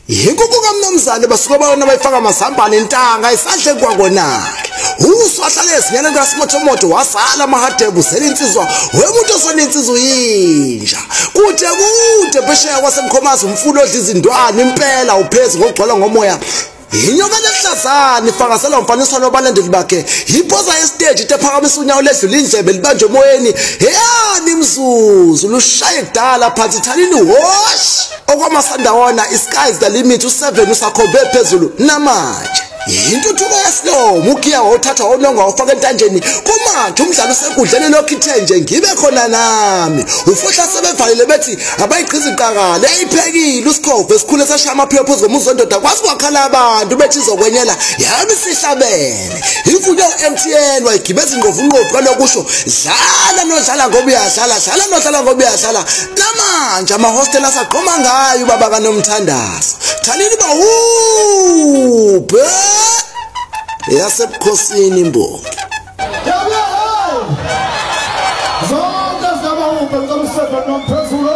Yinkuku kaMnumzane basuka bayona bayifaka amazambane intanga isandle kwakonake. Uswahlale esinyane kaSimotomoto wasala amahadebu selinsizwa wemuntu osoninsizwa yinja. Kude phesheya kwaseMkhomazi umfulo odla izindwana impela uphezi ngokugcwala ngomoya. Inyoka lehlazana ifakazela umfaniswano wabalandeli bakhe ipoza yestage iphakamisa unyawo ledlula indlebe libanje emoyeni yani imzuzu lushaye kudala phansi thalini wash okwamasandawona isky is the limit u7 usakhombe phezulu namanje intuthuko yeslow mugiya wawuthatha wononga wafaka entanjeni kumanje umdlalo usenkundleni lokithe nje ngibe khona nami ufohla sebevalile bethi abayiqhiza iqakala eyiphekile uSkhove esikhule sashaya amaphepho phezu komuzi ondoda kwazi kwakhala abantu bethi izokwenyela yami sihlabene ivuke uMTN wayigibeza ingqovunqovu kalokusho dlala nodlala ngoba uyadlala dlala nodlala ngoba uyadlala namanje amahostel asaqhoma ngayo ubaba kaNomthandazo thalini ba yasebukhosini imbongi zonke zaba uphe ngomsebenzi nomphezulu